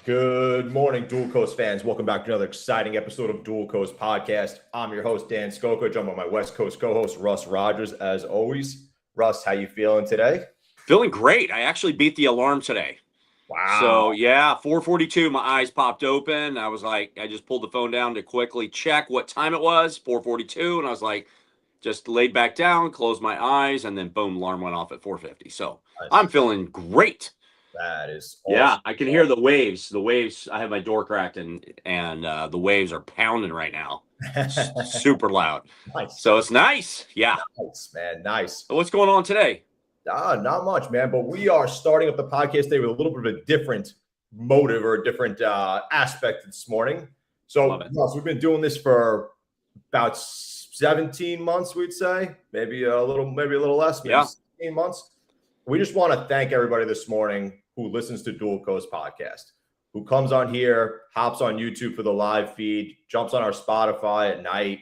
Good morning, Dual Coast fans. Welcome back to another exciting episode of Dual Coast Podcast. I'm your host, Dan Skoko, joined by my West Coast co-host, Russ Rogers, as always. Russ, how you feeling today? Feeling great. I actually beat the alarm today. Wow. So, yeah, 4:42, my eyes popped open. I was like, I just pulled the phone down to quickly check what time it was, 4:42, and I was like, just laid back down, closed my eyes, and then boom, alarm went off at 4:50. So, Nice. I'm feeling great. That is awesome. Yeah, I can hear the waves. The waves, I have my door cracked, and the waves are pounding right now. Super loud. Nice. So, it's nice. Yeah. Nice, man. Nice. So what's going on today? Not much, man. But we are starting up the podcast today with a little bit of a different motive or a different aspect this morning. So, Russ, we've been doing this for about 17 months, we'd say. Maybe a little less, maybe 16 months. We just want to thank everybody this morning who listens to Dual Coast Podcast, who comes on here, hops on YouTube for the live feed, jumps on our Spotify at night.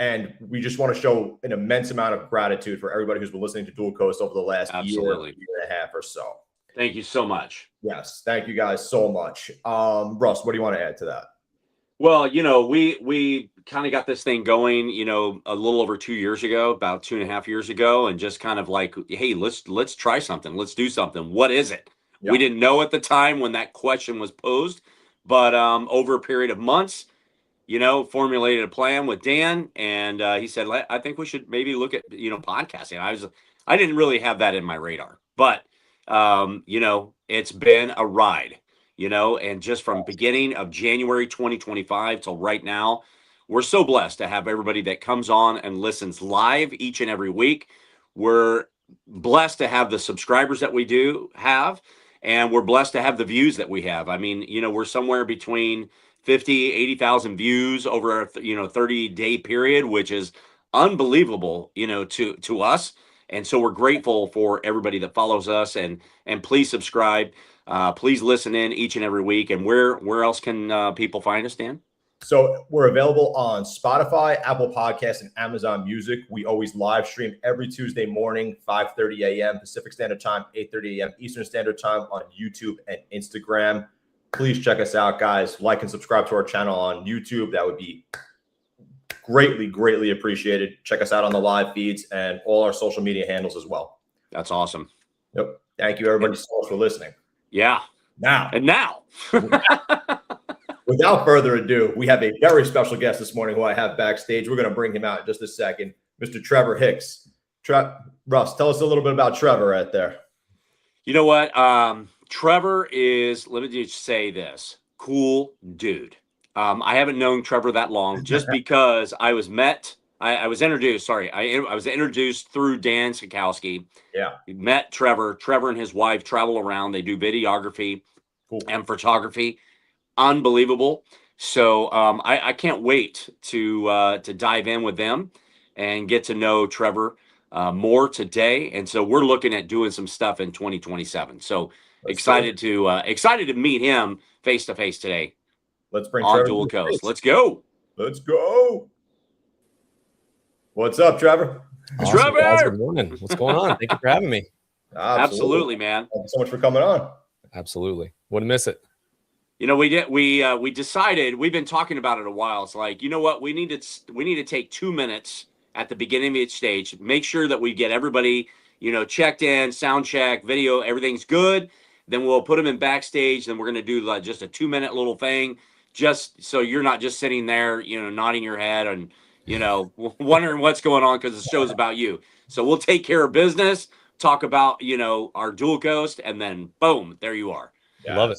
And we just want to show an immense amount of gratitude for everybody who's been listening to Dual Coast over the last year and a half or so. Thank you so much. Yes, thank you guys so much. Russ, what do you want to add to that? Well, we kind of got this thing going, a little over 2 years ago, about 2.5 years ago, and just kind of like, hey, let's try something. Let's do something. What is it? Yeah. We didn't know at the time when that question was posed, but over a period of months, formulated a plan with Dan, and he said, I think we should maybe look at, podcasting. I didn't really have that in my radar, but, it's been a ride, and just from beginning of January 2025 till right now, we're so blessed to have everybody that comes on and listens live each and every week. We're blessed to have the subscribers that we do have, and we're blessed to have the views that we have. I mean, we're somewhere between 50, 80,000 views over a 30-day period, which is unbelievable, to us. And so we're grateful for everybody that follows us, and please subscribe. Please listen in each and every week. And where else can people find us, Dan? So we're available on Spotify, Apple Podcasts, and Amazon Music. We always live stream every Tuesday morning, 5:30 a.m. Pacific Standard Time, 8:30 a.m. Eastern Standard Time on YouTube and Instagram. Please check us out, guys. Like and subscribe to our channel on YouTube. That would be greatly, greatly appreciated. Check us out on the live feeds and all our social media handles as well. That's awesome. Yep. Thank you, everybody, so much for listening. Yeah. Now. Without further ado, we have a very special guest this morning who I have backstage. We're going to bring him out in just a second. Mr. Trevor Hicks. Russ, tell us a little bit about Trevor right there. You know what? Trevor is, let me just say this, cool dude. I haven't known Trevor that long just because I was introduced through Dan Sikowski. Yeah. Met Trevor. Trevor and his wife travel around. They do videography and photography. Unbelievable. So I can't wait to dive in with them and get to know Trevor more today. And so we're looking at doing some stuff in 2027. So excited to meet him face to face today. Let's bring on Trevor Dual Coast. Let's go. Let's go. What's up, Trevor? Awesome, Trevor. Guys, good morning. What's going on? Thank you for having me. Absolutely, man. Thank you so much for coming on. Absolutely. Wouldn't miss it. We decided, we've been talking about it a while. It's like, you know what? We need to take 2 minutes at the beginning of each stage, make sure that we get everybody, checked in, sound check, video, everything's good. Then we'll put them in backstage. Then we're going to do just a 2-minute little thing, just so you're not just sitting there, nodding your head and, wondering what's going on because the show's about you. So we'll take care of business, talk about, our Dual Coast, and then boom, there you are. Yes. Love it.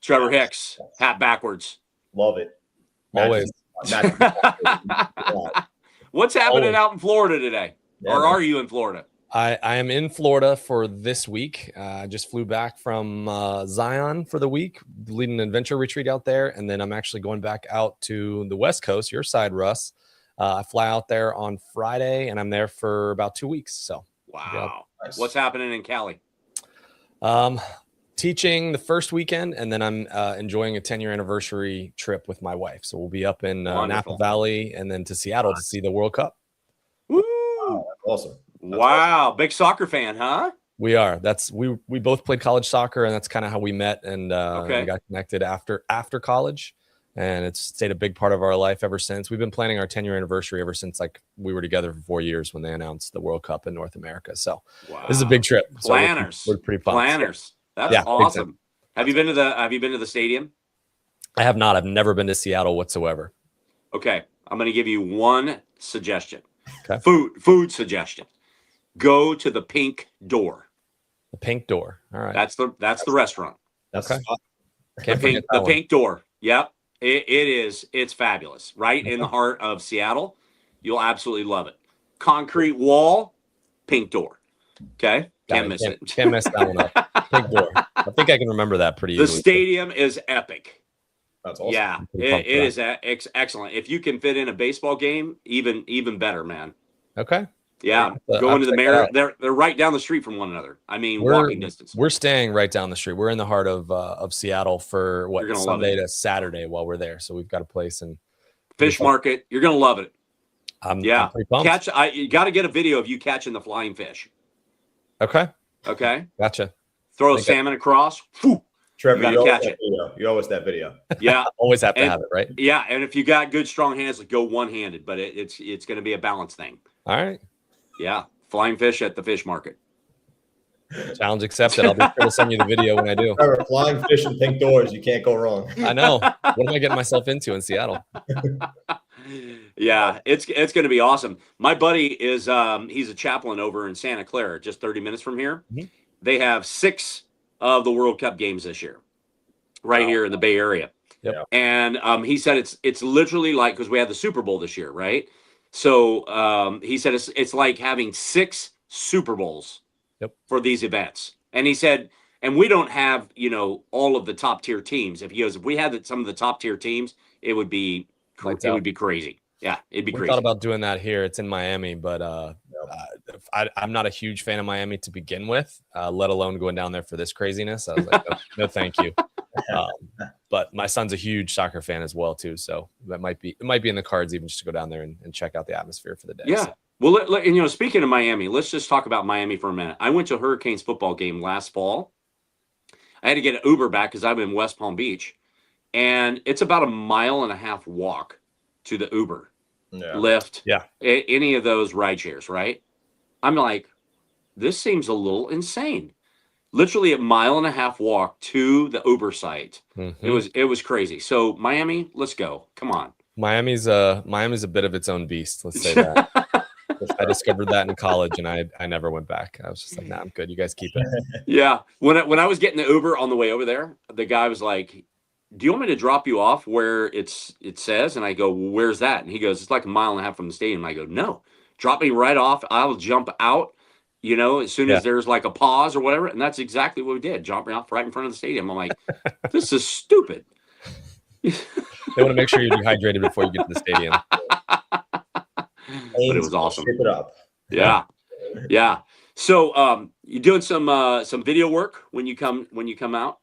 Trevor Hicks, hat backwards. Love it. Always. What's happening out in Florida today? Yeah, or are you in Florida? I am in Florida for this week. I just flew back from Zion for the week, leading an adventure retreat out there. And then I'm actually going back out to the West Coast, your side, Russ. I fly out there on Friday, and I'm there for about 2 weeks. So, wow. Nice. What's happening in Cali? Teaching the first weekend, and then I'm enjoying a 10-year anniversary trip with my wife. So we'll be up in Napa Valley and then to Seattle to see the World Cup. Woo! Oh, that's awesome. Wow. Big soccer fan, huh? We are. We both played college soccer, and that's kind of how we met and got connected after college. And it's stayed a big part of our life ever since. We've been planning our 10-year anniversary ever since like we were together for 4 years when they announced the World Cup in North America. So this is a big trip. Planners. So we're pretty pumped. Planners. That's awesome. Have you been to the stadium? I have not. I've never been to Seattle whatsoever. Okay. I'm going to give you one suggestion. Okay. Food suggestion. Go to the Pink Door. The Pink Door. All right. That's the restaurant. That's okay. The Pink Door. Yep. It's fabulous. Right in the heart of Seattle. You'll absolutely love it. Concrete wall, Pink Door. Okay. Can't miss it. Can't mess that one up. Pink Door. I think I can remember that pretty easily. The stadium is epic. That's awesome. Yeah, it is excellent. If you can fit in a baseball game, even better, man. Okay. Yeah, going to the Marriott. They're right down the street from one another. I mean, walking distance. We're staying right down the street. We're in the heart of Seattle for Sunday to Saturday while we're there. So we've got a place in Fish Market. You're gonna love it. I'm pretty pumped. You got to get a video of you catching the flying fish. Okay. Gotcha. Throw a salmon across. Whew, Trevor, you catch it. You owe us that video. Yeah, always have to have it, right? Yeah, and if you got good strong hands, like go one-handed, but it's going to be a balance thing. All right. Yeah, flying fish at the Fish Market. Challenge accepted. I'll be sure to send you the video when I do. Trevor, flying fish and Pink Doors, you can't go wrong. I know. What am I getting myself into in Seattle? Yeah, it's going to be awesome. My buddy is he's a chaplain over in Santa Clara, just 30 minutes from here. Mm-hmm. They have 6 of the World Cup games this year, right here in the Bay Area. Yep. And he said it's literally like, because we had the Super Bowl this year, right? So he said it's like having 6 Super Bowls for these events. And he said, and we don't have all of the top tier teams. If we had some of the top tier teams, it would be crazy. Yeah, it'd be crazy. We thought about doing that here. It's in Miami, but I'm not a huge fan of Miami to begin with, let alone going down there for this craziness. I was like, no, thank you. But my son's a huge soccer fan as well too, so it might be in the cards even just to go down there and check out the atmosphere for the day. Yeah. So. Well, and speaking of Miami, let's just talk about Miami for a minute. I went to a Hurricanes football game last fall. I had to get an Uber back because I'm in West Palm Beach, and it's about a 1.5 mile walk to the Uber. Yeah. Lyft, any of those ride shares, right? I'm like, this seems a little insane. Literally a 1.5 mile walk to the Uber site. Mm-hmm. It was crazy. So Miami, let's go. Come on. Miami's a bit of its own beast. Let's say that. I discovered that in college, and I never went back. I was just like, nah, I'm good. You guys keep it. Yeah. When I was getting the Uber on the way over there, the guy was like, do you want me to drop you off where it says? And I go, well, where's that? And he goes, it's like 1.5 miles from the stadium. I go, no, drop me right off. I'll jump out, as soon as there's like a pause or whatever. And that's exactly what we did. Jump me off right in front of the stadium. I'm like, this is stupid. They want to make sure you're dehydrated before you get to the stadium. But it was awesome. Keep it up. Yeah. Yeah. So you doing some video work when you come out?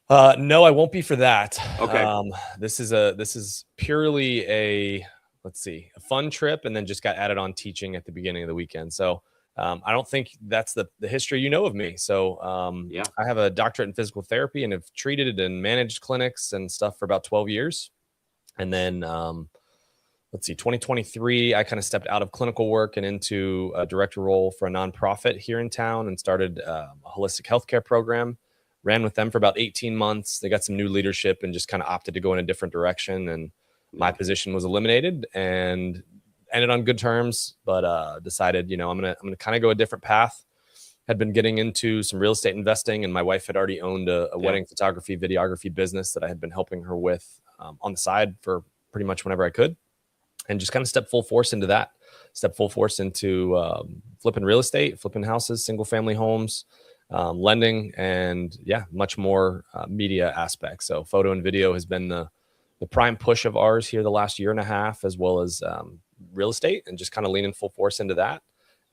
No, I won't be for that. Okay. This is purely a fun trip, and then just got added on teaching at the beginning of the weekend. So I don't think that's the history of me. So I have a doctorate in physical therapy and have treated and managed clinics and stuff for about 12 years. And then 2023, I kind of stepped out of clinical work and into a director role for a nonprofit here in town and started a holistic healthcare program. Ran with them for about 18 months. They got some new leadership and just kind of opted to go in a different direction. And my position was eliminated and ended on good terms, but decided, I'm gonna kind of go a different path. Had been getting into some real estate investing, and my wife had already owned a wedding photography, videography business that I had been helping her with on the side for pretty much whenever I could, and just kind of stepped full force into that. Stepped full force into flipping real estate, flipping houses, single family homes. Lending, and much more media aspects. So photo and video has been the prime push of ours here the last 1.5 years, as well as real estate, and just kind of leaning full force into that.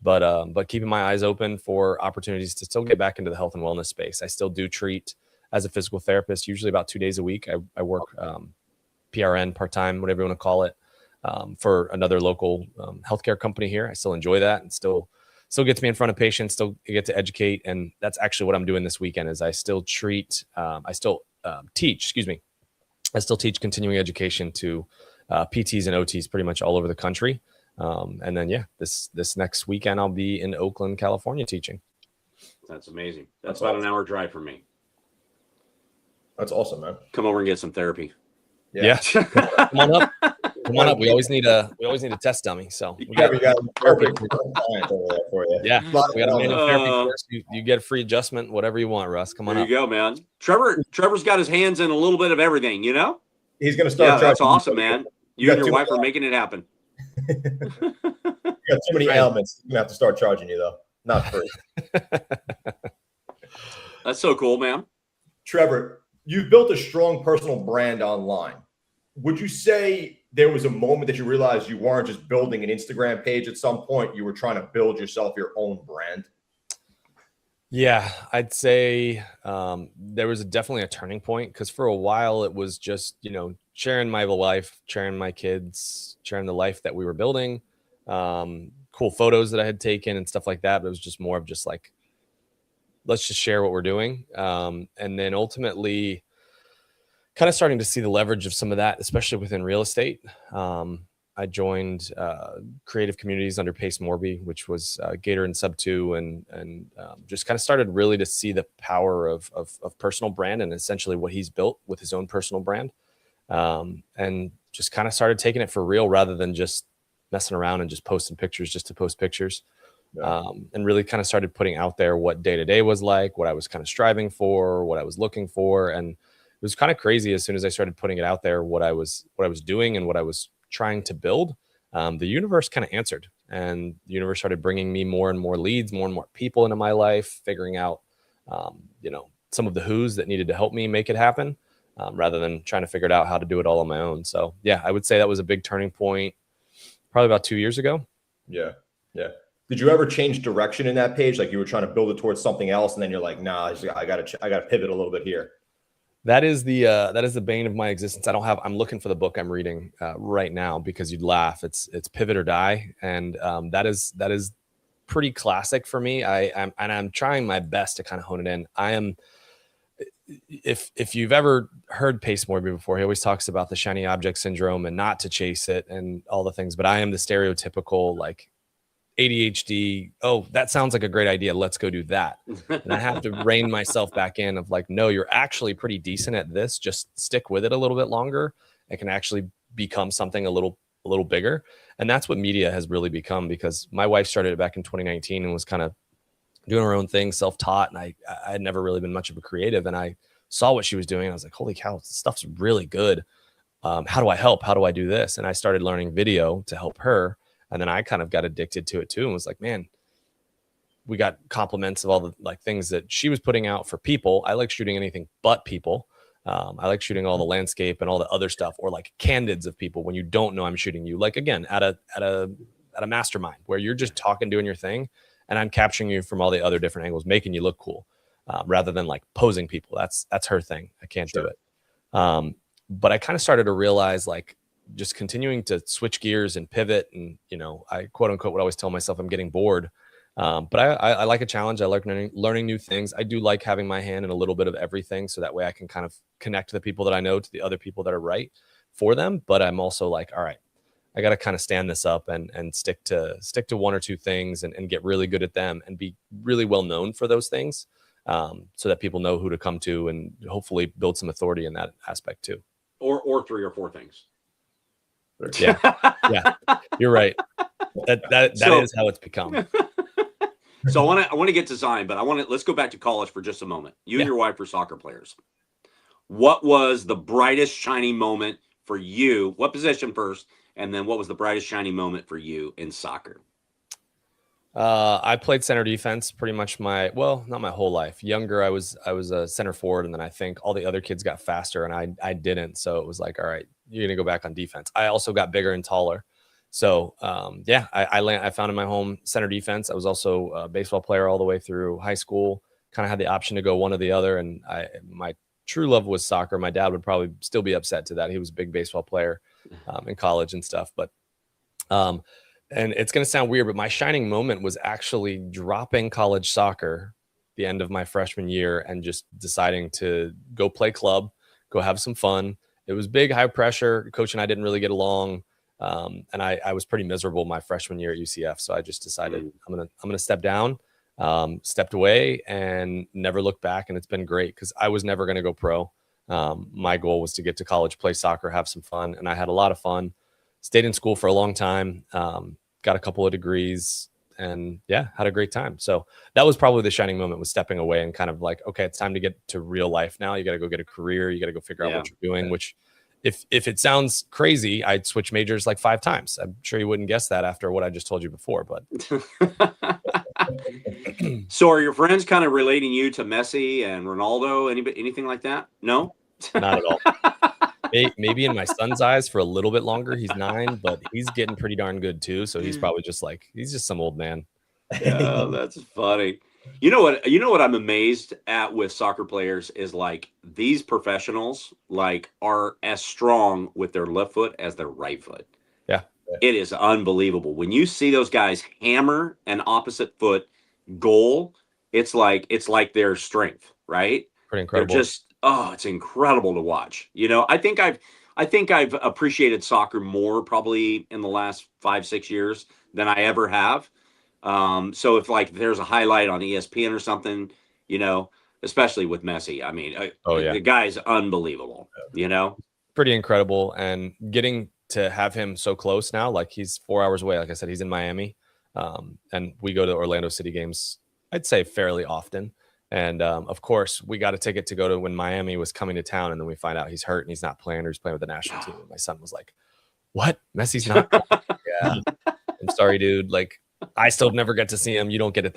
But keeping my eyes open for opportunities to still get back into the health and wellness space. I still do treat as a physical therapist, usually about 2 days a week. I work PRN, part-time, whatever you want to call it, for another local healthcare company here. I still enjoy that and still still gets me in front of patients, still get to educate. And that's actually what I'm doing this weekend is I still teach, I still teach continuing education to PTs and OTs pretty much all over the country. And then, this next weekend, I'll be in Oakland, California teaching. That's amazing. That's about an hour drive for me. That's awesome, man. Come over and get some therapy. Yeah. Come on up. Come on up. We always need a test dummy. So we got perfect client over there for you. Yeah. We got a manual therapy course. You get a free adjustment, whatever you want, Russ. Come on up. There you go, man. Trevor's got his hands in a little bit of everything, you know? He's gonna start. Yeah, that's awesome, man. You and your wife are making it happen. You got too many elements. You're gonna have to start charging you though. Not free. That's so cool, man. Trevor, you've built a strong personal brand online. Would you say there was a moment that you realized you weren't just building an Instagram page at some point, you were trying to build yourself your own brand? Yeah, I'd say there was definitely a turning point because for a while it was just, sharing my life, sharing my kids, sharing the life that we were building, cool photos that I had taken and stuff like that. But it was just more of just like, let's just share what we're doing. And then ultimately kind of starting to see the leverage of some of that, especially within real estate. I joined Creative Communities under Pace Morby, which was Gator and Sub2, and just kind of started really to see the power of personal brand and essentially what he's built with his own personal brand. And just kind of started taking it for real rather than just messing around and just posting pictures just to post pictures. Yeah. And really kind of started putting out there what day-to-day was like, what I was kind of striving for, what I was looking for. And it was kind of crazy as soon as I started putting it out there, what I was doing and what I was trying to build. The universe kind of answered, and the universe started bringing me more and more leads, more and more people into my life, figuring out, some of the who's that needed to help me make it happen, rather than trying to figure it out how to do it all on my own. So yeah, I would say that was a big turning point probably about 2 years ago. Yeah. Yeah. Did you ever change direction in that page? Like you were trying to build it towards something else, and then you're like, nah, I gotta pivot a little bit here. That is the bane of my existence. I'm looking for the book I'm reading right now because you'd laugh. It's Pivot or Die. And that is pretty classic for me. I'm trying my best to kind of hone it in. If you've ever heard Pace Morby before, he always talks about the shiny object syndrome and not to chase it and all the things, but I am the stereotypical like ADHD. Oh, that sounds like a great idea. Let's go do that. And I have to rein myself back in of like, no, you're actually pretty decent at this. Just stick with it a little bit longer. It can actually become something a little bigger. And that's what media has really become, because my wife started it back in 2019 and was kind of doing her own thing, self-taught. And I had never really been much of a creative, and I saw what she was doing. I was like, holy cow, this stuff's really good. How do I help? How do I do this? And I started learning video to help her. And then I kind of got addicted to it too, and was like, man, we got compliments of all the like things that she was putting out for people. I like shooting anything but people. I like shooting all the landscape and all the other stuff, or like candids of people when you don't know I'm shooting you. Like again, at a mastermind where you're just talking, doing your thing, and I'm capturing you from all the other different angles, making you look cool, rather than like posing people. That's her thing. I can't do it. But I kind of started to realize like, just continuing to switch gears and pivot. And, I quote unquote would always tell myself I'm getting bored. But I like a challenge. I like learning new things. I do like having my hand in a little bit of everything. So that way I can kind of connect the people that I know to the other people that are right for them. But I'm also like, all right, I got to kind of stand this up and stick to one or two things and get really good at them and be really well known for those things. So that people know who to come to and hopefully build some authority in that aspect too. Or 3 or 4 things. Yeah, you're right. That is how it's become. So I want to get to Zion, but let's go back to college for just a moment. You and your wife were soccer players. What was the brightest shiny moment for you? What position first, and then what was the brightest shiny moment for you in soccer? I played center defense pretty much not my whole life. Younger, I was a center forward, and then I think all the other kids got faster and I didn't. So it was like, all right, you're going to go back on defense. I also got bigger and taller. So I found in my home center defense. I was also a baseball player all the way through high school, kind of had the option to go one or the other. And my true love was soccer. My dad would probably still be upset to that. He was a big baseball player in college and stuff. But And it's going to sound weird, but my shining moment was actually dropping college soccer the end of my freshman year and just deciding to go play club, go have some fun. It was big, high pressure. Coach and I didn't really get along. And I was pretty miserable my freshman year at UCF. So I just decided I'm gonna step down, stepped away and never looked back. And it's been great because I was never going to go pro. My goal was to get to college, play soccer, have some fun. And I had a lot of fun, stayed in school for a long time, got a couple of degrees, and yeah, had a great time. So that was probably the shining moment, was stepping away and kind of like, okay, it's time to get to real life now. You got to go get a career. You got to go figure out what you're doing, which if it sounds crazy, I'd switch majors like 5 times. I'm sure you wouldn't guess that after what I just told you before, but. So are your friends kind of relating you to Messi and Ronaldo? Anything like that? No? Not at all. Maybe in my son's eyes for a little bit longer. He's 9, but he's getting pretty darn good too. So he's probably just like, he's just some old man. Yeah, that's funny. You know what I'm amazed at with soccer players is like these professionals like are as strong with their left foot as their right foot. Yeah. It is unbelievable. When you see those guys hammer an opposite foot goal, it's like their strength, right? Pretty incredible. They're just, it's incredible to watch. You know, I think I've appreciated soccer more probably in the last 5-6 years than I ever have. So if like there's a highlight on ESPN or something, you know, especially with Messi, I mean, the guy's unbelievable, you know, pretty incredible. And getting to have him so close now, like he's 4 hours away. Like I said, he's in Miami. And we go to Orlando City games, I'd say fairly often. And of course, we got a ticket to go to when Miami was coming to town. And then we find out he's hurt and he's not playing, or he's playing with the national team. And my son was like, what? Messi's not? Yeah. I'm sorry, dude. Like, I still never get to see him. You don't get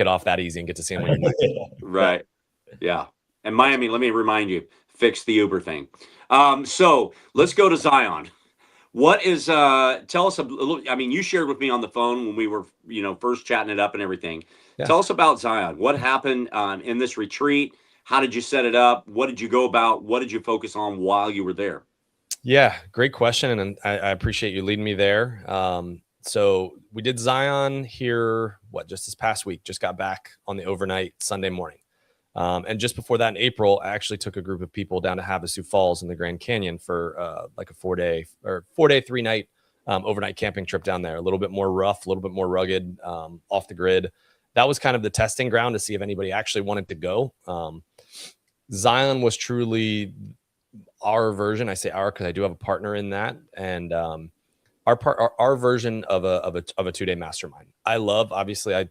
off that easy and get to see him when you're not. Right. Yeah. And Miami, let me remind you, fix the Uber thing. So let's go to Zion. What is, tell us a little, I mean, you shared with me on the phone when we were, you know, first chatting it up and everything. Yeah. Tell us about Zion. What happened in this retreat? How did you set it up? What did you go about? What did you focus on while you were there? Yeah, great question. And I appreciate you leading me there. So we did Zion here, just this past week, just got back on the overnight Sunday morning. And just before that in April, I actually took a group of people down to Havasu Falls in the Grand Canyon for like a 4-day, 3-night overnight camping trip down there. A little bit more rough, a little bit more rugged, off the grid. That was kind of the testing ground to see if anybody actually wanted to go. Zion was truly our version. I say our because I do have a partner in that. And our version of a 2-day mastermind. Obviously I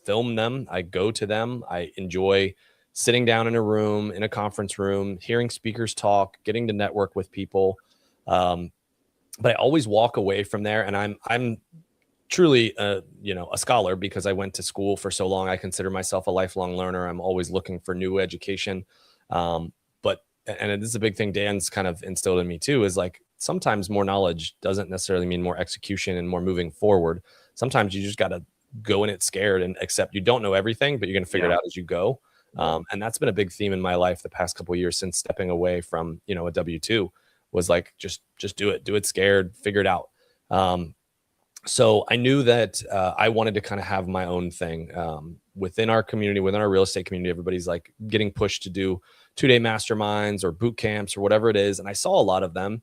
film them. I go to them. I enjoy sitting down in a room, in a conference room, hearing speakers talk, getting to network with people. But I always walk away from there, and I'm truly a scholar because I went to school for so long. I consider myself a lifelong learner. I'm always looking for new education. And this is a big thing Dan's kind of instilled in me too, is like sometimes more knowledge doesn't necessarily mean more execution and more moving forward. Sometimes you just got to go in it scared and accept you don't know everything, but you're going to figure it out as you go. And that's been a big theme in my life the past couple of years since stepping away from, a W-2, was like, just do it scared, figure it out. So I knew that I wanted to kind of have my own thing within our community, within our real estate community. Everybody's like getting pushed to do 2-day masterminds or boot camps or whatever it is. And I saw a lot of them,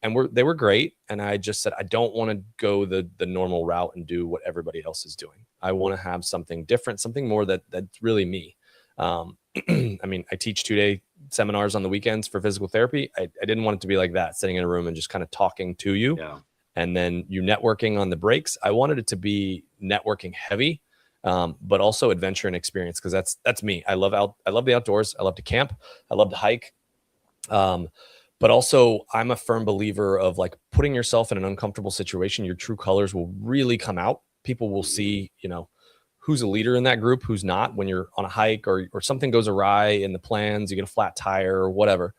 and they were great. And I just said, I don't want to go the normal route and do what everybody else is doing. I want to have something different, something more that's really me. I mean, I teach 2-day seminars on the weekends for physical therapy. I didn't want it to be like that, sitting in a room and just kind of talking to you. Yeah. And then you networking on the breaks. I wanted it to be networking heavy, but also adventure and experience, because that's me. I love the outdoors. I love to camp. I love to hike. But also I'm a firm believer of like putting yourself in an uncomfortable situation. Your true colors will really come out. People will see, who's a leader in that group, who's not, when you're on a hike or something goes awry in the plans, you get a flat tire or whatever.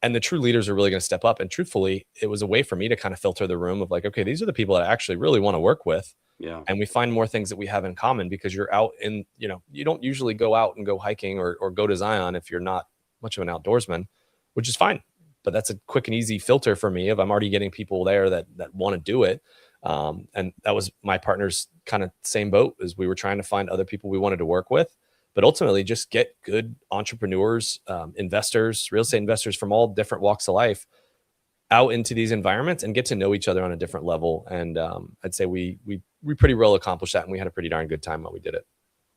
And the true leaders are really going to step up. And truthfully, it was a way for me to kind of filter the room of like, okay, these are the people that I actually really want to work with. Yeah. And we find more things that we have in common, because you're out in, you don't usually go out and go hiking or go to Zion if you're not much of an outdoorsman, which is fine. But that's a quick and easy filter for me if I'm already getting people there that want to do it. And that was my partner's kind of same boat, as we were trying to find other people we wanted to work with, but ultimately just get good entrepreneurs, investors, real estate investors from all different walks of life out into these environments and get to know each other on a different level. And I'd say we pretty well accomplished that, and we had a pretty darn good time while we did it.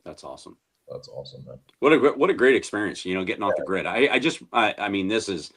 That's awesome. That's awesome, man. What a great experience, getting off the grid. I mean, this is,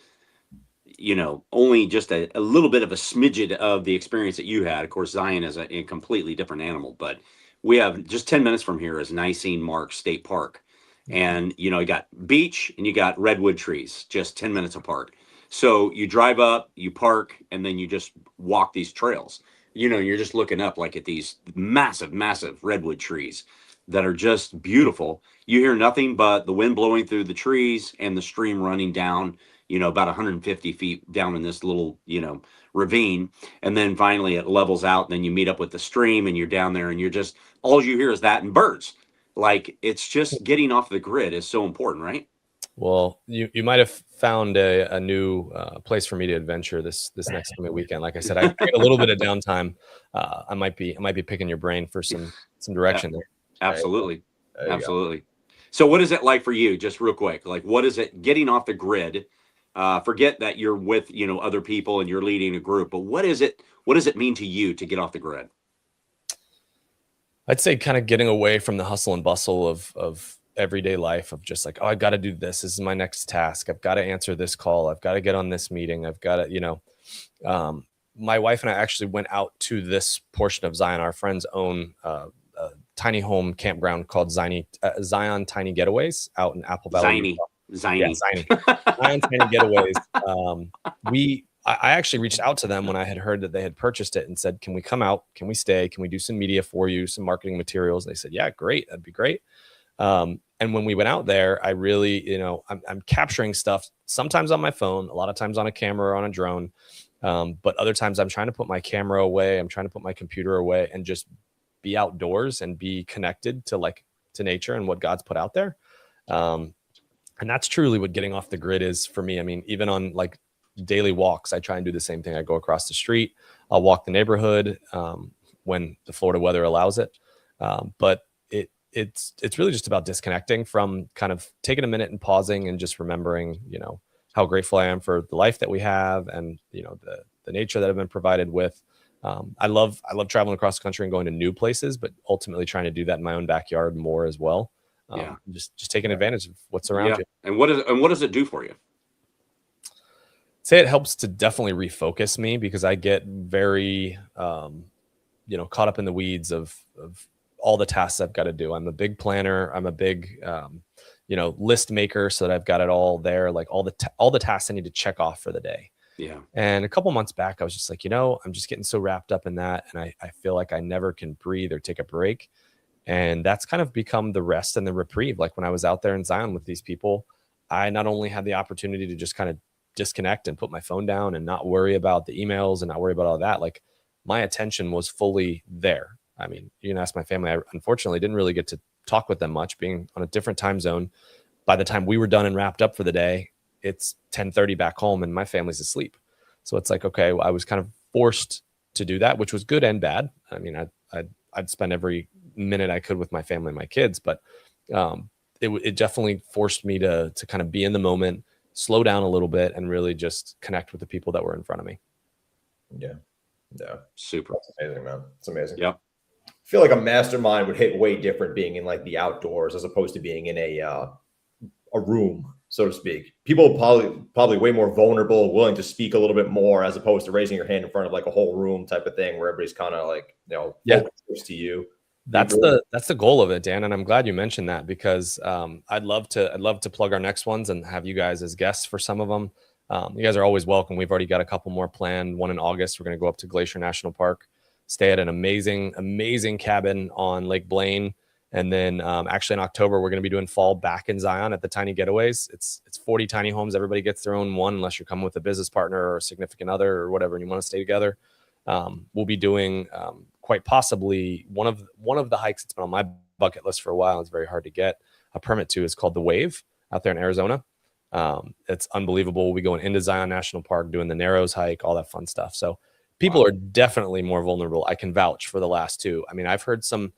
only just a little bit of a smidget of the experience that you had. Of course, Zion is a completely different animal, but we have just 10 minutes from here is Nisene Mark State Park. And, you got beach and you got redwood trees, just 10 minutes apart. So you drive up, you park, and then you just walk these trails. You're just looking up like at these massive, massive redwood trees that are just beautiful. You hear nothing but the wind blowing through the trees and the stream running down, about 150 feet down in this little, ravine. And then finally it levels out, and then you meet up with the stream and you're down there, and you're just, all you hear is that and birds. Like, it's just getting off the grid is so important, right? Well, you might have found a new place for me to adventure this next coming weekend. Like I said, I get a little bit of downtime. I might be picking your brain for some direction there. Absolutely. Absolutely. So what is it like for you, just real quick? Like, what is it getting off the grid? Forget that you're with, other people and you're leading a group, but what does it mean to you to get off the grid? I'd say kind of getting away from the hustle and bustle of everyday life, of just like, oh, I've got to do this. This is my next task. I've got to answer this call. I've got to get on this meeting. I've got to, my wife and I actually went out to this portion of Zion. Our friends own a tiny home campground called Zion Tiny Getaways out in Apple Valley. Zion Tiny Getaways. I actually reached out to them when I had heard that they had purchased it and said, can we come out? Can we stay? Can we do some media for you, some marketing materials? And they said, yeah, great. That'd be great. And when we went out there, I really, I'm capturing stuff sometimes on my phone, a lot of times on a camera or on a drone. But other times I'm trying to put my camera away. I'm trying to put my computer away and just be outdoors and be connected to nature and what God's put out there. And that's truly what getting off the grid is for me. I mean, even on like daily walks, I try and do the same thing. I go across the street, I'll walk the neighborhood when the Florida weather allows it. But it's really just about disconnecting from, kind of taking a minute and pausing and just remembering, how grateful I am for the life that we have and, the nature that I've been provided with. I love traveling across the country and going to new places, but ultimately trying to do that in my own backyard more as well. Just taking advantage of what's around you. And what does it do for you? Say it helps to definitely refocus me, because I get very, caught up in the weeds of all the tasks I've got to do. I'm a big planner. I'm a big, list maker, so that I've got it all there, like all the tasks I need to check off for the day. Yeah. And a couple months back, I was just like, I'm just getting so wrapped up in that. And I feel like I never can breathe or take a break. And that's kind of become the rest and the reprieve. Like when I was out there in Zion with these people, I not only had the opportunity to just kind of disconnect and put my phone down and not worry about the emails and not worry about all that. Like, my attention was fully there. I mean, you can ask my family. I unfortunately didn't really get to talk with them much, being on a different time zone. By the time we were done and wrapped up for the day, it's 10:30 back home and my family's asleep. So it's like, okay, I was kind of forced to do that, which was good and bad. I mean, I'd spend every minute I could with my family and my kids, but it definitely forced me to kind of be in the moment, slow down a little bit, and really just connect with the people that were in front of me. Yeah. Super. That's amazing, man. It's amazing. Yep. I feel like a mastermind would hit way different being in like the outdoors as opposed to being in a room, so to speak. People are probably way more vulnerable, willing to speak a little bit more, as opposed to raising your hand in front of like a whole room type of thing where everybody's kind of like, focused to you. That's the goal of it, Dan. And I'm glad you mentioned that, because I'd love to plug our next ones and have you guys as guests for some of them. You guys are always welcome. We've already got a couple more planned. One in August, we're going to go up to Glacier National Park, stay at an amazing cabin on Lake Blaine. And then actually in October, we're going to be doing fall back in Zion at the Tiny Getaways. It's 40 tiny homes. Everybody gets their own one, unless you're coming with a business partner or a significant other or whatever, and you want to stay together. We'll be doing quite possibly one of the hikes that's been on my bucket list for a while. It's very hard to get a permit to. It's called the Wave out there in Arizona. It's unbelievable. We'll be going into Zion National Park, doing the Narrows hike, all that fun stuff. So People are definitely more vulnerable. I can vouch for the last two. I mean, I've heard some.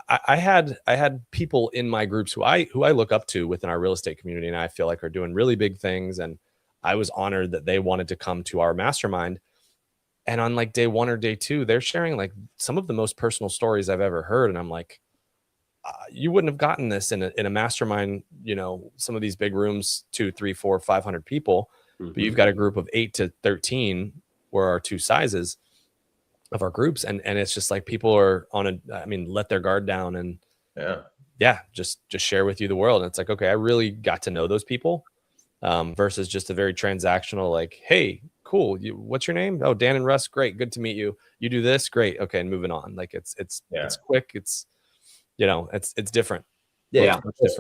I had people in my groups who I look up to within our real estate community, and I feel like are doing really big things. And I was honored that they wanted to come to our mastermind. And on like day one or day two, they're sharing like some of the most personal stories I've ever heard. And I'm like, you wouldn't have gotten this in a mastermind, you know, some of these big rooms, 200, 300, 400, 500 people, but you've got a group of 8 to 13 were our two sizes of our groups. And it's just like people are let their guard down and just share with you the world. And it's like, okay, I really got to know those people versus just a very transactional, like, hey, cool. What's your name? Oh, Dan and Russ. Great. Good to meet you. You do this. Great. Okay. And moving on. Like it's quick. It's, you know, it's different. Yeah. It's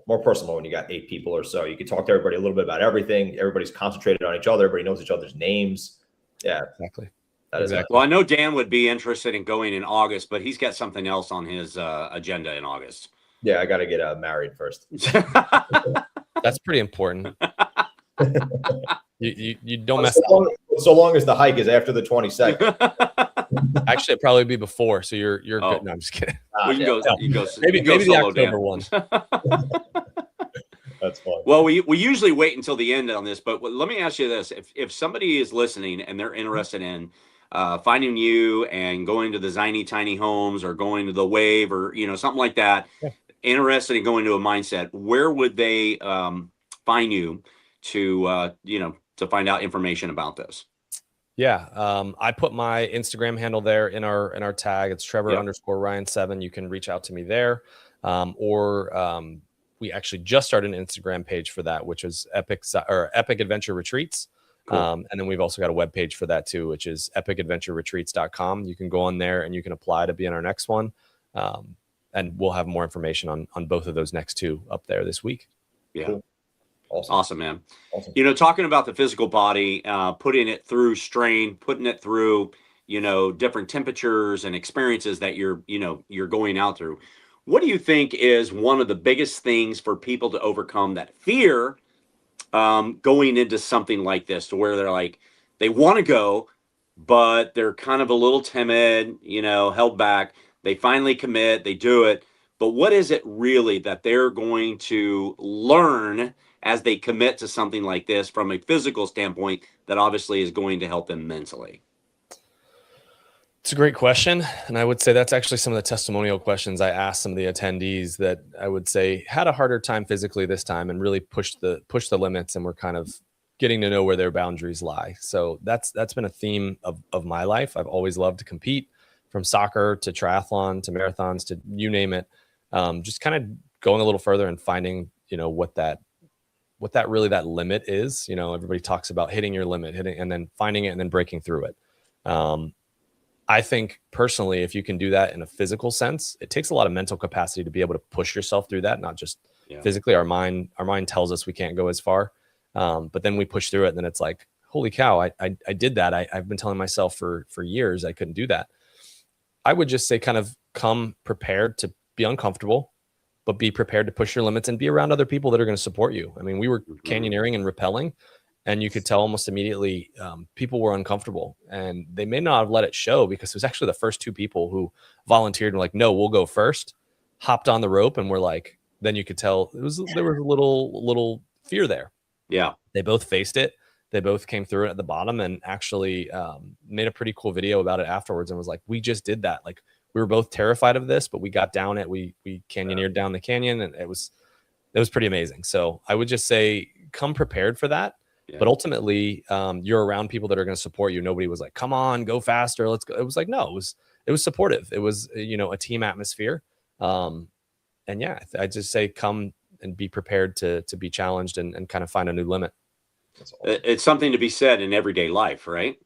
more personal when you got 8 people or so. You can talk to everybody a little bit about everything. Everybody's concentrated on each other. Everybody knows each other's names. Yeah, exactly. Well, I know Dan would be interested in going in August, but he's got something else on his agenda in August. Yeah, I got to get married first. That's pretty important. You don't mess up. So long as the hike is after the 22nd. Actually, it'd probably be before. So you're good. No, I'm just kidding. You go maybe the October Dan. one. That's fun. Well, we usually wait until the end on this, but let me ask you this: if somebody is listening and they're interested in finding you and going to the Ziny Tiny Homes or going to the Wave or something like that, interested in going to a mindset, where would they find you to find out information about this? Yeah, I put my Instagram handle there in our tag. It's Trevor_Ryan7. You can reach out to me there, or we actually just started an Instagram page for that, which is Epic Adventure Retreats. Cool. And then we've also got a web page for that too, which is epicadventureretreats.com. You can go on there and you can apply to be in our next one. And we'll have more information on both of those next two up there this week. Yeah. Cool. Awesome, man. Awesome. Talking about the physical body, putting it through strain, putting it through, different temperatures and experiences that you're going out through. What do you think is one of the biggest things for people to overcome that fear going into something like this, to where they're like, they want to go, but they're kind of a little timid, held back. They finally commit, they do it. But what is it really that they're going to learn as they commit to something like this from a physical standpoint that obviously is going to help them mentally? It's a great question. And I would say that's actually some of the testimonial questions I asked some of the attendees that I would say had a harder time physically this time and really pushed the limits, and we're kind of getting to know where their boundaries lie. So that's been a theme of my life. I've always loved to compete, from soccer to triathlon to marathons to you name it. Just kind of going a little further and finding, what that limit is. Everybody talks about hitting your limit, and then finding it and then breaking through it. I think personally, if you can do that in a physical sense, it takes a lot of mental capacity to be able to push yourself through that, not just physically. Our mind tells us we can't go as far, but then we push through it, and then it's like, holy cow, I did that. I've been telling myself for years I couldn't do that. I would just say kind of come prepared to be uncomfortable, but be prepared to push your limits and be around other people that are going to support you. I mean, we were canyoneering and rappelling, and you could tell almost immediately people were uncomfortable, and they may not have let it show, because it was actually the first 2 people who volunteered and were like, no, we'll go first, hopped on the rope, and we're like, then you could tell there was a little fear there. Yeah. They both faced it. They both came through it at the bottom, and actually made a pretty cool video about it afterwards, and was like, we just did that. Like, we were both terrified of this, but we got down it. We canyoneered down the canyon, and it was pretty amazing. So I would just say come prepared for that. Yeah. But ultimately, you're around people that are going to support you. Nobody was like, come on, go faster, let's go. It was like, no, it was supportive. It was, a team atmosphere. And yeah, I just say come and be prepared to be challenged and kind of find a new limit. It's something to be said in everyday life, right?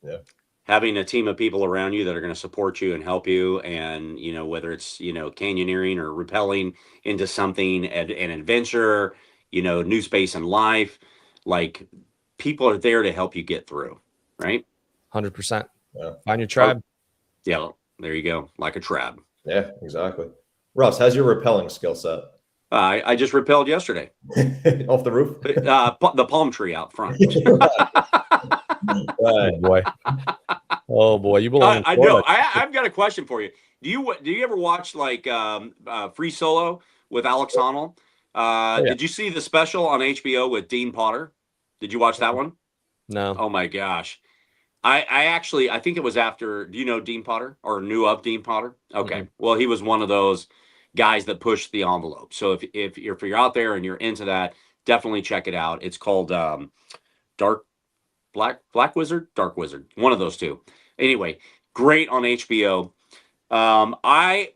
Yeah. Having a team of people around you that are going to support you and help you. And, whether it's, canyoneering or rappelling into something, an adventure, new space in life, like, people are there to help you get through, right? 100%. Yeah. Find your tribe. Yeah, there you go. Like a tribe. Yeah, exactly. Russ, how's your rappelling skill set? I just rappelled yesterday. Off the roof? The palm tree out front. Oh boy. Oh boy, you belong. I know. I've got a question for you. Do you ever watch like Free Solo with Alex Honnold? yeah. Did you see the special on HBO with Dean Potter? Did you watch that one? No. Oh my gosh. I actually, I think it was after, do you know Dean Potter or knew of Dean Potter? Okay. Mhm. Well, he was one of those guys that pushed the envelope. So if you're out there and you're into that, definitely check it out. It's called Black Wizard, Dark Wizard, one of those two. Anyway, great on HBO. I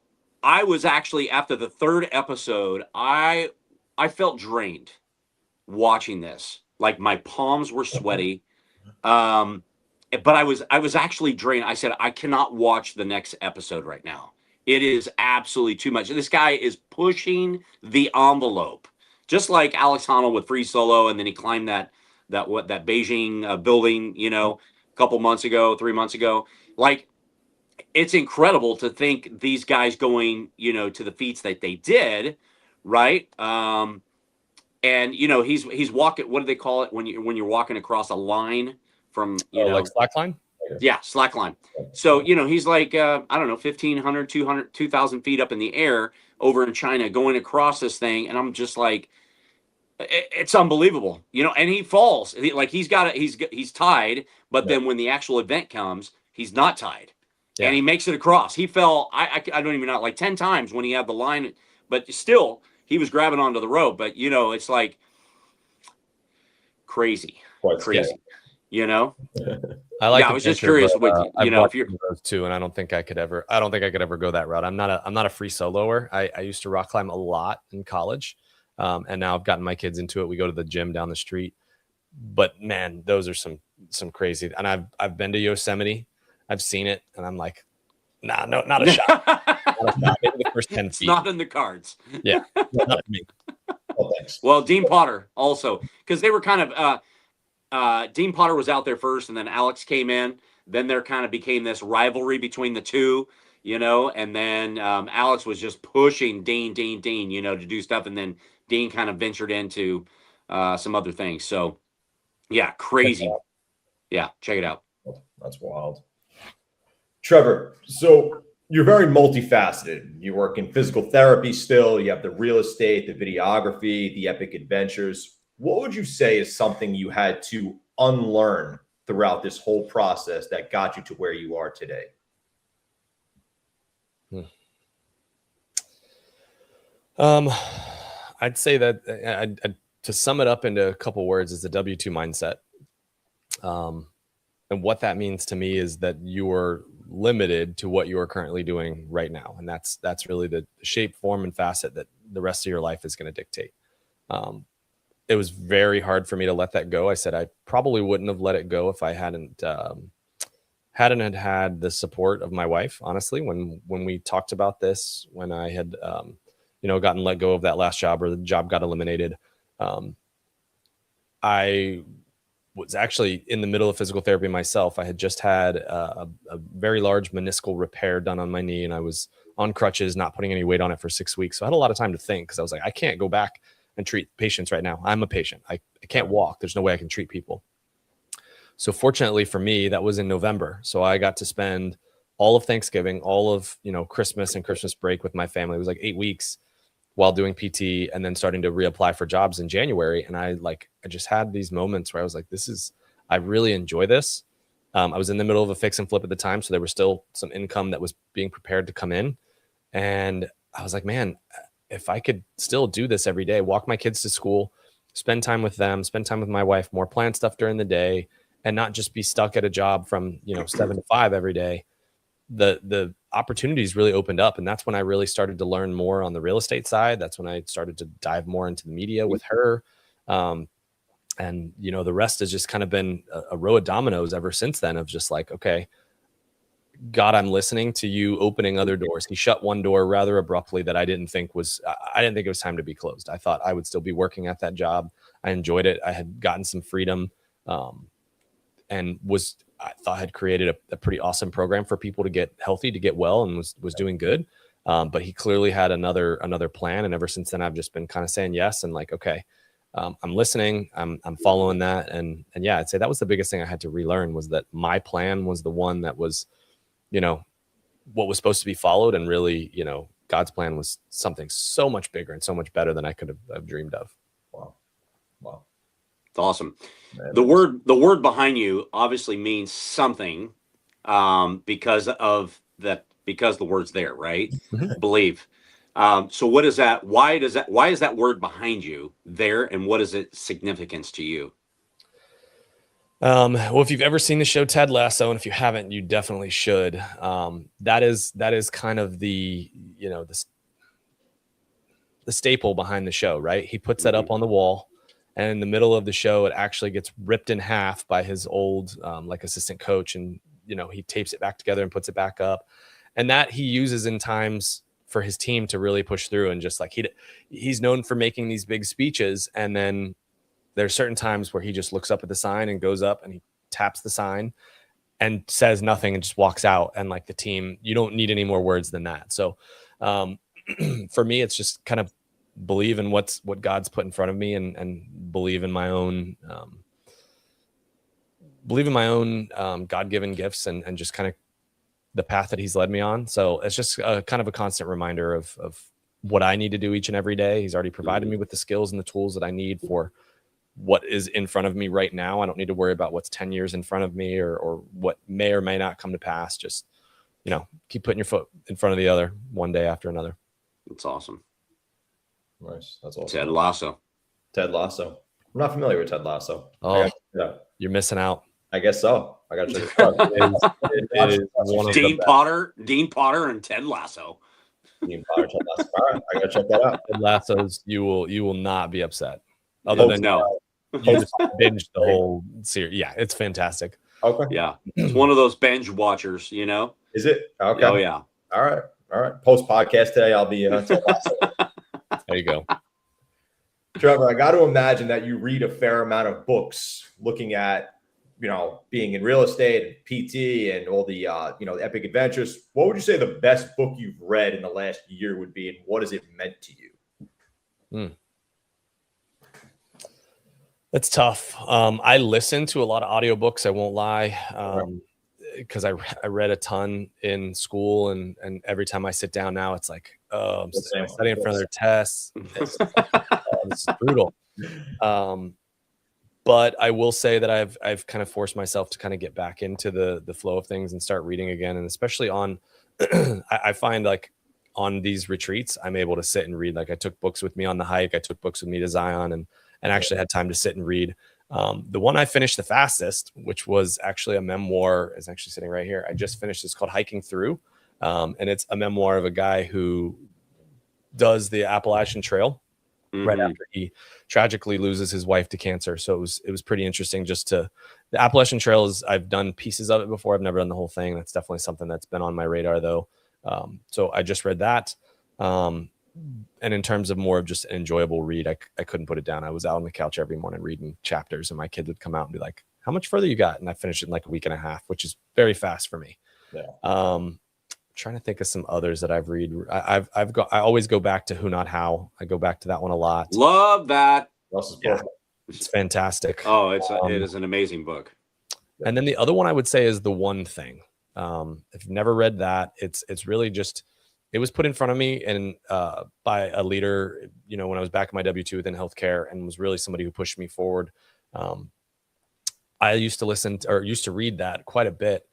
was actually, after the third episode, I felt drained watching this. Like my palms were sweaty. But I was actually drained. I said, I cannot watch the next episode right now. It is absolutely too much. This guy is pushing the envelope, just like Alex Honnold with Free Solo, and then he climbed that Beijing building, a couple months ago, 3 months ago. Like, it's incredible to think these guys going, to the feats that they did, right? And he's walking. What do they call it when you're walking across a line from like slack line? Yeah, slack line. So he's like I don't know, 1,500, 200, 2,000 feet up in the air over in China, going across this thing, and I'm just like, it's unbelievable, And he falls. He's tied, but then when the actual event comes, he's not tied. Yeah. And he makes it across. He fell, I don't even know, like 10 times when he had the line, but still, he was grabbing onto the rope. But, it's like crazy. Crazy. I like. Yeah, I was just curious with if you're those two, and I don't think I could ever go that route. I'm not a free soloer. I used to rock climb a lot in college, and now I've gotten my kids into it. We go to the gym down the street, but man, those are some crazy. And I've been to Yosemite. I've seen it, and I'm like, nah, no, not a shot. Not a shot. Maybe the first 10 feet. It's not in the cards. Yeah, not me. Well, Dean Potter also, because they were kind of Dean Potter was out there first, and then Alex came in. Then there kind of became this rivalry between the two, and then Alex was just pushing Dean, to do stuff, and then Dean kind of ventured into some other things. So, yeah, crazy. Yeah, check it out. That's wild. Trevor, so you're very multifaceted. You work in physical therapy still. You have the real estate, the videography, the epic adventures. What would you say is something you had to unlearn throughout this whole process that got you to where you are today? I'd say that to sum it up into a couple words is the W-2 mindset. And what that means to me is that you are limited to what you are currently doing right now. And that's really the shape, form, and facet that the rest of your life is going to dictate. It was very hard for me to let that go. I said I probably wouldn't have let it go if I hadn't had the support of my wife. Honestly, when we talked about this, when I had gotten let go of that last job, or the job got eliminated, I was actually in the middle of physical therapy myself. I had just had a very large meniscal repair done on my knee, and I was on crutches, not putting any weight on it for 6 weeks. So I had a lot of time to think, because I was like, I can't go back and treat patients right now. I'm a patient. I can't walk. There's no way I can treat people. So fortunately for me, that was in November. So I got to spend all of Thanksgiving, all of Christmas and Christmas break with my family. It was like 8 weeks while doing PT, and then starting to reapply for jobs in January. And I just had these moments where I was like, I really enjoy this. I was in the middle of a fix and flip at the time, so there was still some income that was being prepared to come in. And I was like, man, if I could still do this every day, walk my kids to school, spend time with them, spend time with my wife, more plan stuff during the day, and not just be stuck at a job from 7 to 5 every day, the opportunities really opened up. And that's when I really started to learn more on the real estate side. That's when I started to dive more into the media with her. And the rest has just kind of been a row of dominoes ever since then, of just like, okay, God, I'm listening to you opening other doors. He shut one door rather abruptly that I didn't think it was time to be closed. I thought I would still be working at that job. I enjoyed it. I had gotten some freedom, and I thought had created a pretty awesome program for people to get healthy, to get well, and was doing good. But he clearly had another plan. And ever since then, I've just been kind of saying yes. And like, okay, I'm listening, I'm following that. And yeah, I'd say that was the biggest thing I had to relearn, was that my plan was the one that was, what was supposed to be followed. And really, God's plan was something so much bigger and so much better than I could have dreamed of. Wow. It's awesome. Man, the word behind you obviously means something, because the word's there, right? Mm-hmm. Believe. So what is that? Why is that word behind you there? And what is its significance to you? Well, if you've ever seen the show Ted Lasso, and if you haven't, you definitely should. That is kind of the staple behind the show, right? He puts that up on the wall, and in the middle of the show, it actually gets ripped in half by his old assistant coach, and he tapes it back together and puts it back up, and that he uses in times for his team to really push through. And just like he's known for making these big speeches, and then there's certain times where he just looks up at the sign and goes up and he taps the sign and says nothing and just walks out. And like the team, you don't need any more words than that. So for me, it's just kind of believe in what God's put in front of me, and believe in my own God-given gifts, and just kind of the path that he's led me on. So it's just kind of a constant reminder of what I need to do each and every day. He's already provided me with the skills and the tools that I need for what is in front of me right now. I don't need to worry about what's 10 years in front of me, or what may or may not come to pass. Just, keep putting your foot in front of the other one day after another. That's awesome. Nice. That's awesome. Ted Lasso. I'm not familiar with Ted Lasso. Oh, you're missing out. I guess so. I got to check it out. Dean Potter and Ted Lasso. Dean Potter, Ted Lasso. All right, I got to check that out. Ted Lasso's, you will not be upset. Other than you just binge the whole series. Yeah, it's fantastic. Okay. Yeah, it's one of those binge watchers. Is it? Okay. Oh yeah. All right. Post podcast today, I'll be Ted Lasso. There you go. Trevor, I got to imagine that you read a fair amount of books looking at, being in real estate and PT and all the, epic adventures. What would you say the best book you've read in the last year would be, and what has it meant to you? It's tough. I listen to a lot of audiobooks. I won't lie. Because I read a ton in school, and every time I sit down now, it's like, I'm studying for another test. It's brutal. But I will say that I've kind of forced myself to kind of get back into the flow of things and start reading again. And especially on, I find like on these retreats, I'm able to sit and read. Like I took books with me on the hike. I took books with me to Zion, and actually had time to sit and read. The one I finished the fastest, which was actually a memoir, is actually sitting right here. I just finished. It's called Hiking Through. And it's a memoir of a guy who does the Appalachian Trail right after he tragically loses his wife to cancer. So it was pretty interesting the Appalachian Trail I've done pieces of it before. I've never done the whole thing. That's definitely something that's been on my radar though. So I just read that. And in terms of more of just an enjoyable read, I couldn't put it down. I was out on the couch every morning reading chapters, and my kid would come out and be like, how much further you got? And I finished it in like a week and a half, which is very fast for me. Yeah. Trying to think of some others that I've read. I always go back to Who Not How. I go back to that one a lot. Love that. Yeah, it's fantastic. Oh, it is an amazing book. And then the other one I would say is The One Thing. If you've never read that, it's really just, it was put in front of me and by a leader, when I was back in my W-2 within healthcare, and was really somebody who pushed me forward. I used to read that quite a bit,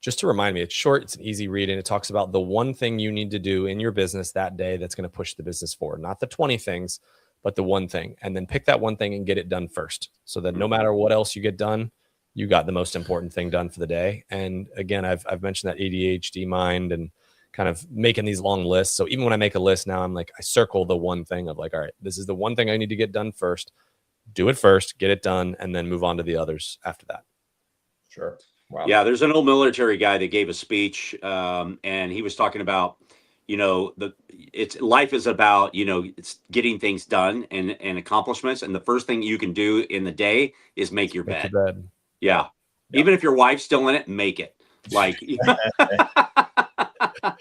just to remind me. It's short, it's an easy read, and it talks about the one thing you need to do in your business that day that's going to push the business forward. Not the 20 things, but the one thing. And then pick that one thing and get it done first, so that no matter what else you get done, you got the most important thing done for the day. And again, I've mentioned that ADHD mind and kind of making these long lists. So even when I make a list now, I'm like, I circle the one thing of like, all right, this is the one thing I need to get done first. Do it first, get it done, and then move on to the others after that. Sure. Wow. Yeah, there's an old military guy that gave a speech, and he was talking about, life is about, it's getting things done and accomplishments. And the first thing you can do in the day is make your bed. Yeah. Even if your wife's still in it, make it. Like,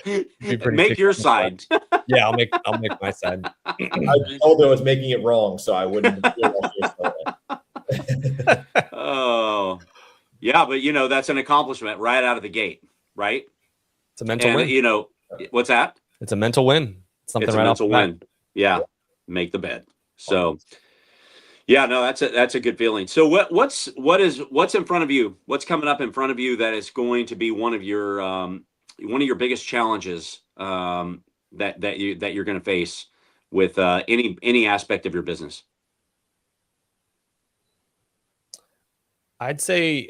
Make your side. Yeah, I'll make my side. I told her I was making it wrong, so I wouldn't. Oh, yeah, but that's an accomplishment right out of the gate, right? It's a mental win. What's that? It's a mental win. Something it's right a mental win. Yeah, make the bed. So, yeah, no, that's a good feeling. So, what's in front of you? What's coming up in front of you that is going to be one of your biggest challenges that you're going to face with any aspect of your business? I'd say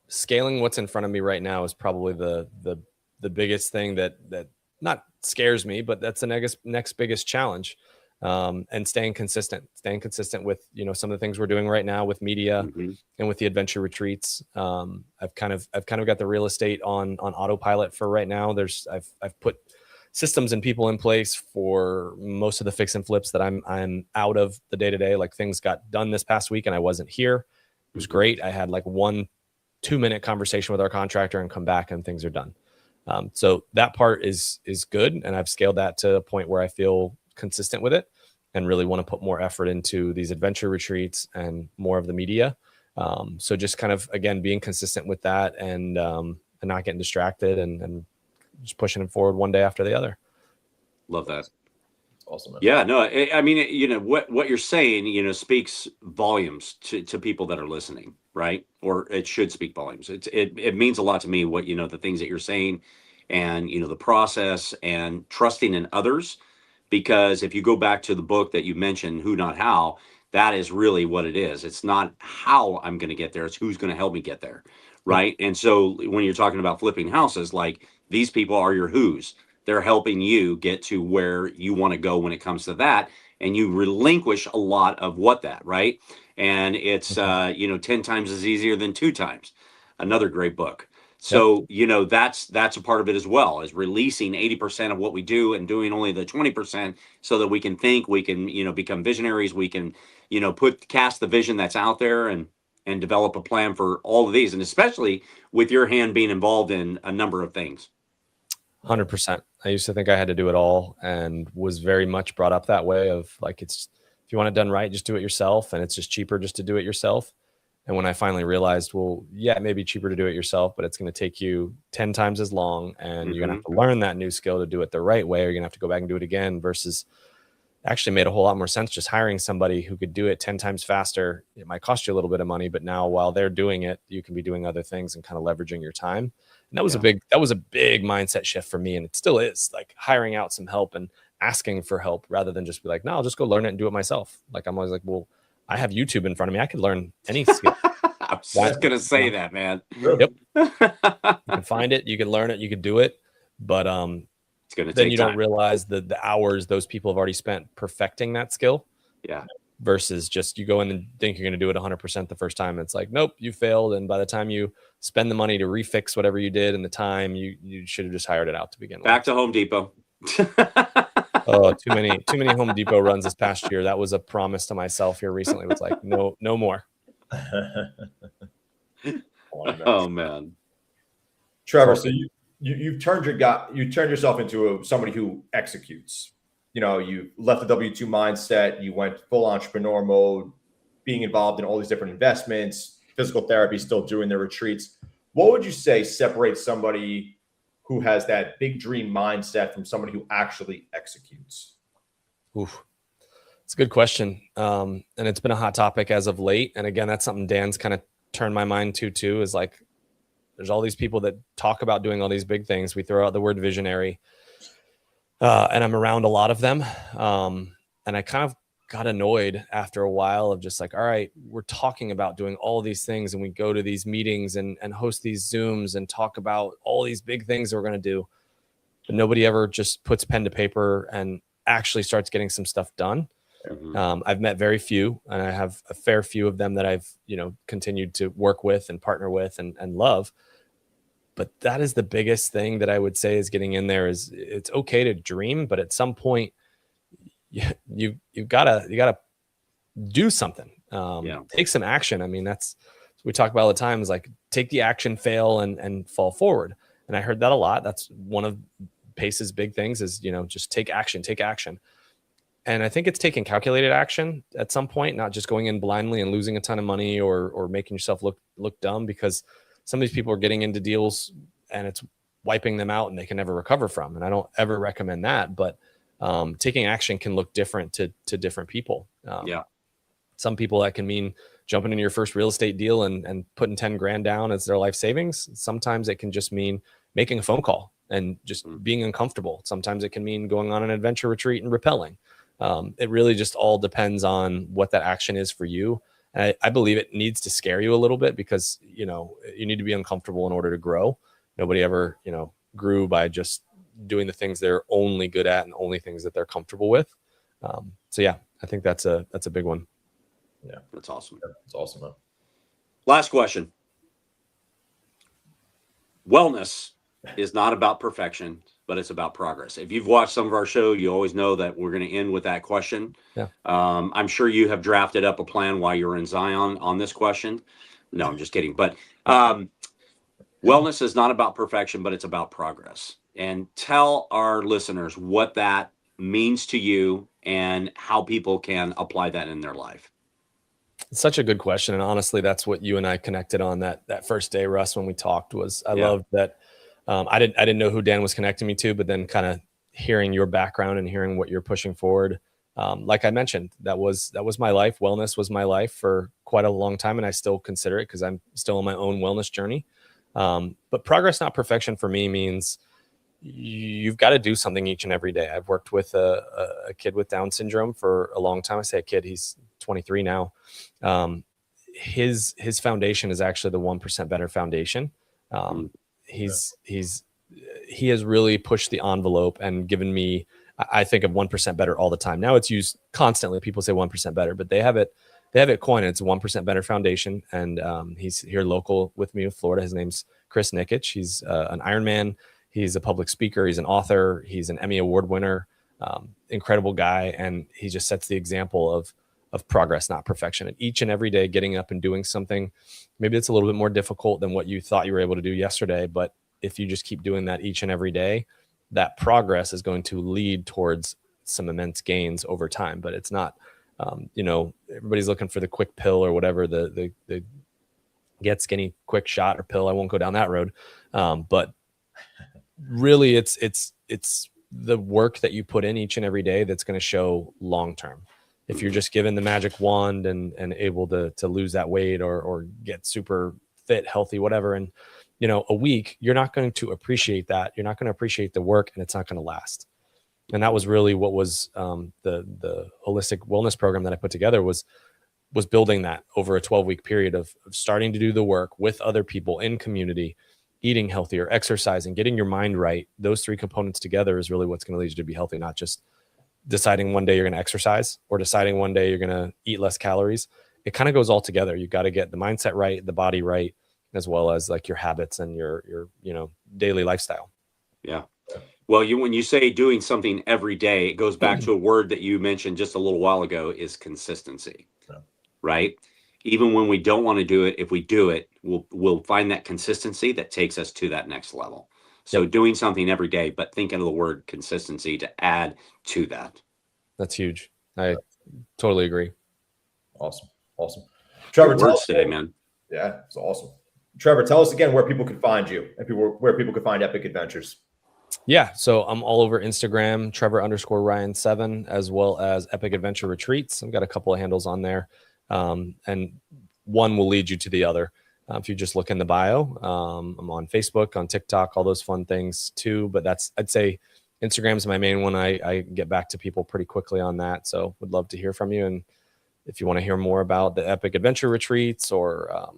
scaling what's in front of me right now is probably the biggest thing that not scares me, but that's the next biggest challenge. And staying consistent with some of the things we're doing right now with media and with the adventure retreats. I've kind of got the real estate on autopilot for right now. I've put systems and people in place for most of the fix and flips that I'm out of the day to day. Like, things got done this past week and I wasn't here. It was great. I had like 1-2 minute conversation with our contractor and come back and things are done. So that part is good. And I've scaled that to a point where I feel consistent with it and really want to put more effort into these adventure retreats and more of the media. So just kind of, again, being consistent with that and not getting distracted and just pushing it forward one day after the other. Love that. Awesome. Man. Yeah, no, I mean, what you're saying, speaks volumes to people that are listening, right? Or it should speak volumes. It means a lot to me what, the things that you're saying and, the process and trusting in others, because if you go back to the book that you mentioned, Who Not How, that is really what it is. It's not how I'm going to get there. It's who's going to help me get there. Right. And so when you're talking about flipping houses, like, these people are your who's. They're helping you get to where you want to go when it comes to that. And you relinquish a lot of that, right? And it's, 10 times is easier than 2 times. Another great book. So, that's a part of it as well, is releasing 80% of what we do and doing only the 20% so that we can think, we can, become visionaries. We can, cast the vision that's out there and develop a plan for all of these. And especially with your hand being involved in a number of things. 100%. I used to think I had to do it all and was very much brought up that way of like, if you want it done right, just do it yourself. And it's just cheaper just to do it yourself. And when I finally realized, well, yeah, it may be cheaper to do it yourself, but it's going to take you 10 times as long. And you're going to have to learn that new skill to do it the right way, or you're going to have to go back and do it again, versus actually made a whole lot more sense just hiring somebody who could do it 10 times faster. It might cost you a little bit of money, but now while they're doing it, you can be doing other things and kind of leveraging your time. And that was a big mindset shift for me. And it still is, like, hiring out some help and asking for help rather than just be like, no, I'll just go learn it and do it myself. Like, I'm always like, well, I have YouTube in front of me. I could learn any skill. I was just going to say that, man. Yep. You can find it, you can learn it, you can do it. But it's going to then take you time. don't realize the hours those people have already spent perfecting that skill. Yeah. Versus just you go in and think you're going to do it 100% the first time. It's like, nope, you failed. And by the time you spend the money to refix whatever you did and the time, you should have just hired it out to begin with. Back to Home Depot. Oh, too many Home Depot runs this past year. That was a promise to myself here recently. It was like, no more. Oh man. Trevor, so you've turned yourself into somebody who executes. You left the W-2 mindset, you went full entrepreneur mode, being involved in all these different investments, physical therapy, still doing their retreats. What would you say separates somebody who has that big dream mindset from somebody who actually executes? Oof. It's a good question. And it's been a hot topic as of late. And again, that's something Dan's kind of turned my mind to too, is like, there's all these people that talk about doing all these big things. We throw out the word visionary. And I'm around a lot of them. And I kind of got annoyed after a while of just like, all right, we're talking about doing all these things. And we go to these meetings and host these Zooms and talk about all these big things that we're going to do. But nobody ever just puts pen to paper and actually starts getting some stuff done. Mm-hmm. I've met very few, and I have a fair few of them that I've, continued to work with and partner with and love. But that is the biggest thing that I would say is getting in there. Is it's okay to dream, but at some point you've gotta do something. Take some action. I mean, that's we talk about all the time, is like, take the action, fail and fall forward. And I heard that a lot. That's one of Pace's big things is, just take action, take action. And I think it's taking calculated action at some point, not just going in blindly and losing a ton of money or making yourself look dumb, because some of these people are getting into deals and it's wiping them out and they can never recover from. And I don't ever recommend that, but taking action can look different to different people. Some people that can mean jumping into your first real estate deal and putting 10 grand down as their life savings. Sometimes it can just mean making a phone call and just being uncomfortable. Sometimes it can mean going on an adventure retreat and rappelling. It really just all depends on what that action is for you. And I believe it needs to scare you a little bit, because, you need to be uncomfortable in order to grow. Nobody ever, grew by just doing the things they're only good at and only things that they're comfortable with. So yeah, I think that's a big one. Yeah, that's awesome. That's awesome, man. Last question. Wellness is not about perfection, but it's about progress. If you've watched some of our show, you always know that we're going to end with that question. Yeah. I'm sure you have drafted up a plan while you're in Zion on this question. No, I'm just kidding. But wellness is not about perfection, but it's about progress. And tell our listeners what that means to you and how people can apply that in their life. It's such a good question. And honestly, that's what you and I connected on that first day, Russ, when we talked. Was I loved that. I didn't know who Dan was connecting me to, but then kind of hearing your background and hearing what you're pushing forward. Like I mentioned, that was my life. Wellness was my life for quite a long time. And I still consider it, because I'm still on my own wellness journey. But progress, not perfection, for me means you've got to do something each and every day. I've worked with a kid with Down syndrome for a long time. I say a kid, he's 23 now. His foundation is actually the 1% Better Foundation. He has really pushed the envelope and given me, I think of 1% better all the time. Now it's used constantly. People say 1% better, but they have it coined. It's a 1% Better Foundation. And he's here local with me in Florida. His name's Chris Nikich. He's an Ironman. He's a public speaker. He's an author. He's an Emmy Award winner. Incredible guy. And he just sets the example of progress, not perfection. And each and every day getting up and doing something, maybe it's a little bit more difficult than what you thought you were able to do yesterday. But if you just keep doing that each and every day, that progress is going to lead towards some immense gains over time. But it's not, everybody's looking for the quick pill or whatever, the get skinny quick shot or pill. I won't go down that road. But really it's the work that you put in each and every day that's going to show long-term. If you're just given the magic wand and able to lose that weight or get super fit, healthy, whatever, and a week, you're not going to appreciate that. You're not going to appreciate the work, and it's not going to last. And that was really what was the holistic wellness program that I put together was building that over a 12-week period of starting to do the work with other people in community, eating healthier, exercising, getting your mind right. Those three components together is really what's going to lead you to be healthy, not just deciding one day you're going to exercise or deciding one day you're going to eat less calories. It kind of goes all together. You've got to get the mindset right, the body right, as well as like your habits and your daily lifestyle. Yeah. Well, when you say doing something every day, it goes back to a word that you mentioned just a little while ago, is consistency, right? Even when we don't want to do it, if we do it, we'll find that consistency that takes us to that next level. So doing something every day, but thinking of the word consistency to add to that. That's huge. I totally agree. Awesome. Trevor, tell us today, man. Yeah, it's awesome. Trevor, tell us again where people can find you and where people can find Epic Adventures. Yeah, so I'm all over Instagram, Trevor_Ryan7, as well as Epic Adventure Retreats. I've got a couple of handles on there, and one will lead you to the other. If you just look in the bio, I'm on Facebook, on TikTok, all those fun things too. But I'd say Instagram's my main one. I get back to people pretty quickly on that. So would love to hear from you. And if you want to hear more about the Epic Adventure Retreats or,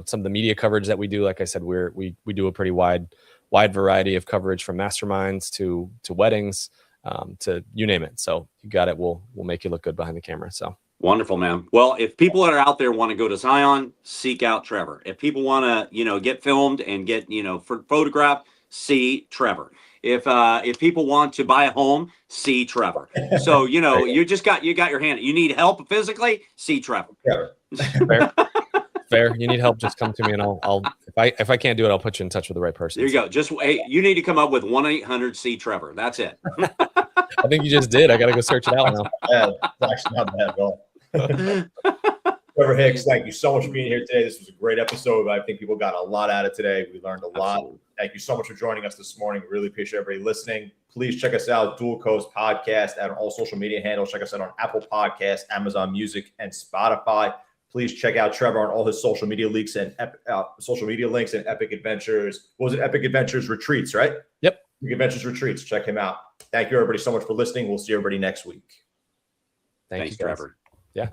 some of the media coverage that we do, like I said, we do a pretty wide variety of coverage, from masterminds to weddings, to you name it. So you got it. We'll make you look good behind the camera. So. Wonderful, man. Well, if people that are out there want to go to Zion, seek out Trevor. If people want to, get filmed and get, photographed, see Trevor. If people want to buy a home, see Trevor. So, you got your hand. You need help physically, see Trevor. Fair. You need help, just come to me, and I'll if I can't do it, I'll put you in touch with the right person. There you go. Just hey, you need to come up with 1-800-C-Trevor. That's it. I think you just did. I got to go search it out now. Yeah, it's actually not bad at all. Trevor Hicks, thank you so much for being here today. This was a great episode. I think people got a lot out of today. We learned a lot. Absolutely. Thank you so much for joining us this morning. Really appreciate everybody listening. Please check us out, Dual Coast Podcast, at all social media handles. Check us out on Apple Podcasts, Amazon Music, and Spotify. Please check out Trevor on all his social media links and Epic Adventures. What was it? Epic Adventures Retreats, right? Yep. Epic Adventures Retreats. Check him out. Thank you, everybody, so much for listening. We'll see everybody next week. Thanks, Thanks, Trevor. Yeah.